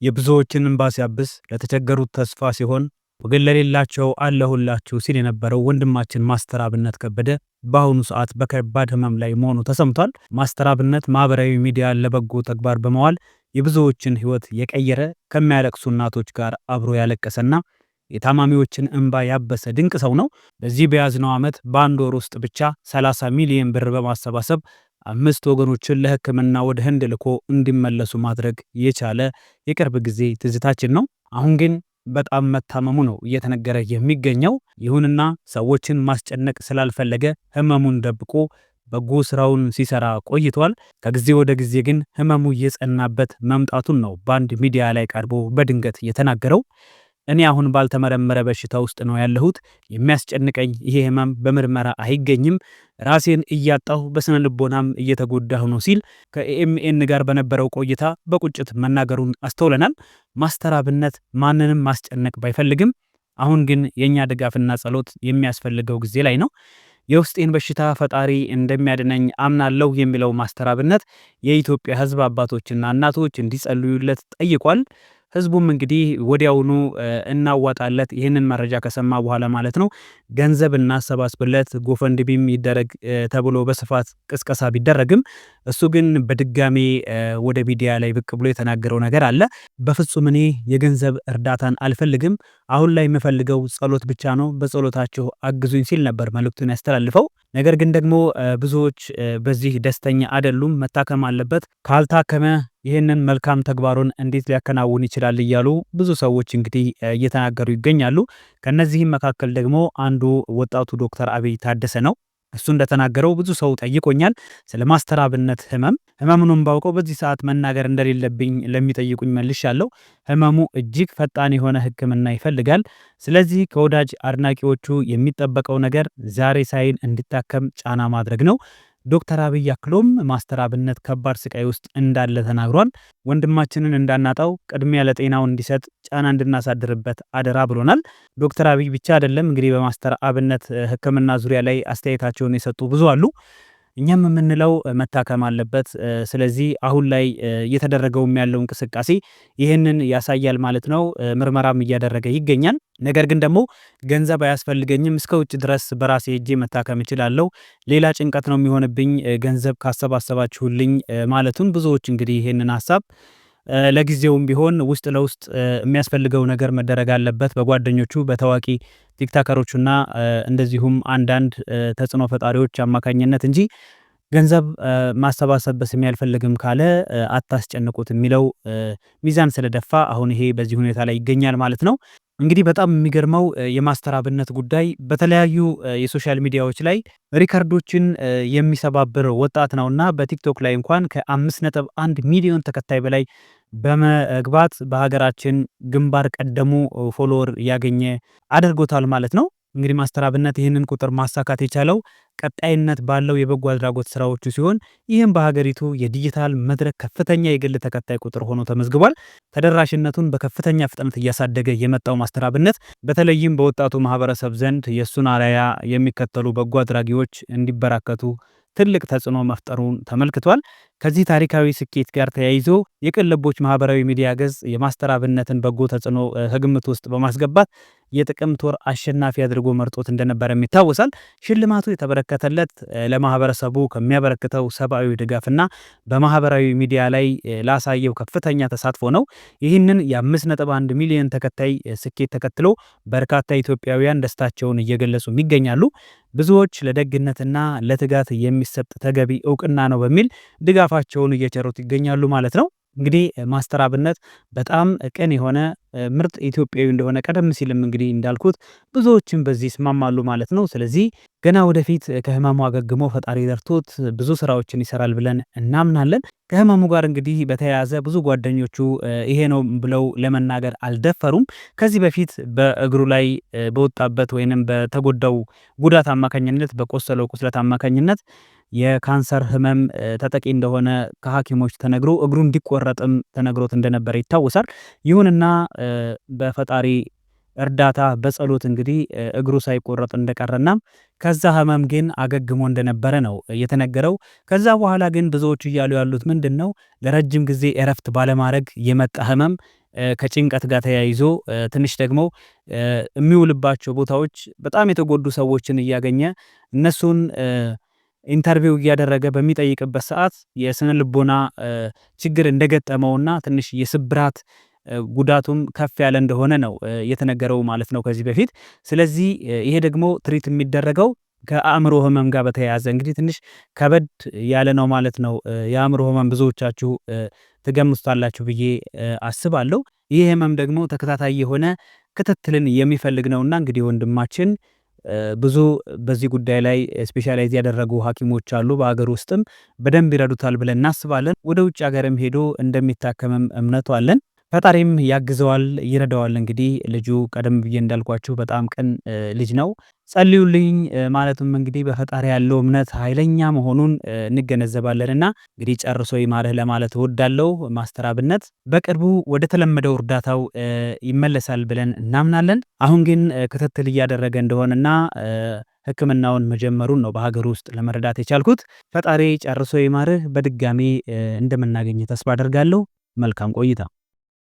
የብዙዎችን እንባ ሲያብስ ለተቸገሩት ተስፋ ሲሆን ወገን ለሌላቸው አለሁላችሁ ሲል የነበረው ወንድማችን ማስተር አብነት ከበደ በአሁኑ ሰዓት በከባድ ህመም ላይ መሆኑ ተሰምቷል። ማስተር አብነት ማህበራዊ ሚዲያ ለበጎ ተግባር በመዋል የብዙዎችን ህይወት የቀየረ ከሚያለቅሱ እናቶች ጋር አብሮ ያለቀሰና የታማሚዎችን እንባ ያበሰ ድንቅ ሰው ነው። በዚህ በያዝነው ዓመት በአንድ ወር ውስጥ ብቻ 30 ሚሊዮን ብር በማሰባሰብ 5 ወገኖችን ለህክምና ወደ ህንድ ልኮ እንዲመለሱ ማድረግ የቻለ የቅርብ ጊዜ ትዝታችን ነው። አሁን ግን በጣም መታመሙ ነው እየተነገረ የሚገኘው። ይሁንና ሰዎችን ማስጨነቅ ስላልፈለገ ህመሙን ደብቆ በጎ ስራውን ሲሰራ ቆይቷል። ከጊዜ ወደ ጊዜ ግን ህመሙ እየጸናበት መምጣቱን ነው በአንድ ሚዲያ ላይ ቀርቦ በድንገት የተናገረው። እኔ አሁን ባልተመረመረ በሽታ ውስጥ ነው ያለሁት። የሚያስጨንቀኝ ይሄ ህመም በምርመራ አይገኝም። ራሴን እያጣሁ በስነ ልቦናም እየተጎዳሁ ነው ሲል ከኤኤምኤን ጋር በነበረው ቆይታ በቁጭት መናገሩን አስተውለናል። ማስተር አብነት ማንንም ማስጨነቅ ባይፈልግም አሁን ግን የኛ ድጋፍና ጸሎት የሚያስፈልገው ጊዜ ላይ ነው። የውስጤን በሽታ ፈጣሪ እንደሚያድነኝ አምናለሁ የሚለው ማስተር አብነት የኢትዮጵያ ህዝብ አባቶችና እናቶች እንዲጸልዩለት ጠይቋል። ህዝቡም እንግዲህ ወዲያውኑ እናዋጣለት ይህንን መረጃ ከሰማ በኋላ ማለት ነው ገንዘብ እናሰባስብለት ጎፈንድቢም ይደረግ ተብሎ በስፋት ቅስቀሳ ቢደረግም እሱ ግን በድጋሚ ወደ ሚዲያ ላይ ብቅ ብሎ የተናገረው ነገር አለ። በፍጹም እኔ የገንዘብ እርዳታን አልፈልግም፣ አሁን ላይ የምፈልገው ጸሎት ብቻ ነው፣ በጸሎታችሁ አግዙኝ ሲል ነበር መልእክቱን ያስተላልፈው። ነገር ግን ደግሞ ብዙዎች በዚህ ደስተኛ አይደሉም። መታከም አለበት፣ ካልታከመ ይህንን መልካም ተግባሩን እንዴት ሊያከናውን ይችላል እያሉ ብዙ ሰዎች እንግዲህ እየተናገሩ ይገኛሉ። ከነዚህም መካከል ደግሞ አንዱ ወጣቱ ዶክተር አብይ ታደሰ ነው። እሱ እንደተናገረው ብዙ ሰው ጠይቆኛል ስለ ማስተር አብነት ህመሙን ባውቀው በዚህ ሰዓት መናገር እንደሌለብኝ ለሚጠይቁኝ መልሻለሁ። ህመሙ እጅግ ፈጣን የሆነ ህክምና ይፈልጋል። ስለዚህ ከወዳጅ አድናቂዎቹ የሚጠበቀው ነገር ዛሬ ሳይን እንዲታከም ጫና ማድረግ ነው። ዶክተር አብይ አክሎም ማስተር አብነት ከባድ ስቃይ ውስጥ እንዳለ ተናግሯል። ወንድማችንን እንዳናጣው ቅድሚያ ለጤናው እንዲሰጥ ጫና እንድናሳድርበት አደራ ብሎናል። ዶክተር አብይ ብቻ አይደለም እንግዲህ በማስተር አብነት ህክምና ዙሪያ ላይ አስተያየታቸውን የሰጡ ብዙ አሉ። እኛም የምንለው መታከም አለበት። ስለዚህ አሁን ላይ እየተደረገውም ያለው እንቅስቃሴ ይህንን ያሳያል ማለት ነው። ምርመራም እያደረገ ይገኛል። ነገር ግን ደግሞ ገንዘብ አያስፈልገኝም፣ እስከ ውጭ ድረስ በራሴ ሄጄ መታከም እችላለሁ፣ ሌላ ጭንቀት ነው የሚሆንብኝ ገንዘብ ካሰባሰባችሁልኝ ማለቱን ብዙዎች እንግዲህ ይህንን ሀሳብ ለጊዜውም ቢሆን ውስጥ ለውስጥ የሚያስፈልገው ነገር መደረግ አለበት በጓደኞቹ በታዋቂ ቲክታከሮችና እንደዚሁም አንዳንድ ተጽዕኖ ፈጣሪዎች አማካኝነት እንጂ ገንዘብ ማሰባሰብ በስም ያልፈልግም ካለ አታስጨንቁት የሚለው ሚዛን ስለደፋ አሁን ይሄ በዚህ ሁኔታ ላይ ይገኛል ማለት ነው። እንግዲህ በጣም የሚገርመው የማስተር አብነት ጉዳይ በተለያዩ የሶሻል ሚዲያዎች ላይ ሪከርዶችን የሚሰባብር ወጣት ነውና በቲክቶክ ላይ እንኳን ከ5.1 ሚሊዮን ተከታይ በላይ በመግባት በሀገራችን ግንባር ቀደሙ ፎሎወር ያገኘ አድርጎታል ማለት ነው። እንግዲህ ማስተር አብነት ይህንን ቁጥር ማሳካት የቻለው ቀጣይነት ባለው የበጎ አድራጎት ስራዎቹ ሲሆን ይህም በሀገሪቱ የዲጂታል መድረክ ከፍተኛ የግል ተከታይ ቁጥር ሆኖ ተመዝግቧል። ተደራሽነቱን በከፍተኛ ፍጥነት እያሳደገ የመጣው ማስተር አብነት በተለይም በወጣቱ ማህበረሰብ ዘንድ የእሱን አርአያ የሚከተሉ በጎ አድራጊዎች እንዲበራከቱ ትልቅ ተጽዕኖ መፍጠሩን ተመልክቷል። ከዚህ ታሪካዊ ስኬት ጋር ተያይዞ የቅን ልቦች ማህበራዊ ሚዲያ ገጽ የማስተር አብነትን በጎ ተጽዕኖ ከግምት ውስጥ በማስገባት የጥቅምት ወር አሸናፊ አድርጎ መርጦት እንደነበረም ይታወሳል። ሽልማቱ የተበረከተለት ለማህበረሰቡ ከሚያበረክተው ሰብአዊ ድጋፍና በማህበራዊ ሚዲያ ላይ ላሳየው ከፍተኛ ተሳትፎ ነው። ይህንን የ5.1 ሚሊዮን ተከታይ ስኬት ተከትሎ በርካታ ኢትዮጵያውያን ደስታቸውን እየገለጹ ይገኛሉ። ብዙዎች ለደግነትና ለትጋት የሚሰጥ ተገቢ እውቅና ነው በሚል ድጋፋቸውን እየቸሩት ይገኛሉ ማለት ነው። እንግዲህ ማስተር አብነት በጣም ቅን የሆነ ምርጥ ኢትዮጵያዊ እንደሆነ ቀደም ሲልም እንግዲህ እንዳልኩት ብዙዎችም በዚህ ይስማማሉ ማለት ነው። ስለዚህ ገና ወደፊት ከህመሙ አገግሞ ፈጣሪ ደርቶት ብዙ ስራዎችን ይሰራል ብለን እናምናለን። ከህመሙ ጋር እንግዲህ በተያያዘ ብዙ ጓደኞቹ ይሄ ነው ብለው ለመናገር አልደፈሩም። ከዚህ በፊት በእግሩ ላይ በወጣበት ወይንም በተጎዳው ጉዳት አማካኝነት በቆሰለው ቁስለት አማካኝነት የካንሰር ህመም ተጠቂ እንደሆነ ከሐኪሞች ተነግሮ እግሩ እንዲቆረጥም ተነግሮት እንደነበረ ይታወሳል። ይሁንና በፈጣሪ እርዳታ በጸሎት እንግዲህ እግሩ ሳይቆረጥ እንደቀረና ከዛ ህመም ግን አገግሞ እንደነበረ ነው የተነገረው። ከዛ በኋላ ግን ብዙዎች እያሉ ያሉት ምንድነው ለረጅም ጊዜ እረፍት ባለማድረግ የመጣ ህመም ከጭንቀት ጋር ተያይዞ ትንሽ ደግሞ የሚውልባቸው ቦታዎች በጣም የተጎዱ ሰዎችን እያገኘ እነሱን ኢንተርቪው እያደረገ በሚጠይቅበት ሰዓት የስነ ልቦና ችግር እንደገጠመውና ትንሽ የስብራት ጉዳቱም ከፍ ያለ እንደሆነ ነው የተነገረው ማለት ነው ከዚህ በፊት። ስለዚህ ይሄ ደግሞ ትሪት የሚደረገው ከአእምሮ ህመም ጋር በተያያዘ እንግዲህ ትንሽ ከበድ ያለ ነው ማለት ነው። የአእምሮ ህመም ብዙዎቻችሁ ትገምቱታላችሁ ብዬ አስባለሁ። ይህ ህመም ደግሞ ተከታታይ የሆነ ክትትልን የሚፈልግ ነውና እንግዲህ ወንድማችን ብዙ በዚህ ጉዳይ ላይ ስፔሻላይዝ ያደረጉ ሐኪሞች አሉ በአገር ውስጥም በደንብ ይረዱታል ብለን እናስባለን። ወደ ውጭ ሀገርም ሄዶ እንደሚታከምም እምነቱ አለን። ፈጣሪም ያግዘዋል ይረዳዋል። እንግዲህ ልጁ ቀደም ብዬ እንዳልኳችሁ በጣም ቅን ልጅ ነው። ጸልዩልኝ ማለትም እንግዲህ በፈጣሪ ያለው እምነት ኃይለኛ መሆኑን እንገነዘባለንና እንግዲህ ጨርሶ ይማርህ ለማለት እወዳለሁ። ማስተር አብነት በቅርቡ ወደ ተለመደው እርዳታው ይመለሳል ብለን እናምናለን። አሁን ግን ክትትል እያደረገ እንደሆነና ሕክምናውን መጀመሩን ነው በሀገር ውስጥ ለመረዳት የቻልኩት። ፈጣሪ ጨርሶ ይማርህ። በድጋሚ እንደምናገኝ ተስፋ አደርጋለሁ። መልካም ቆይታ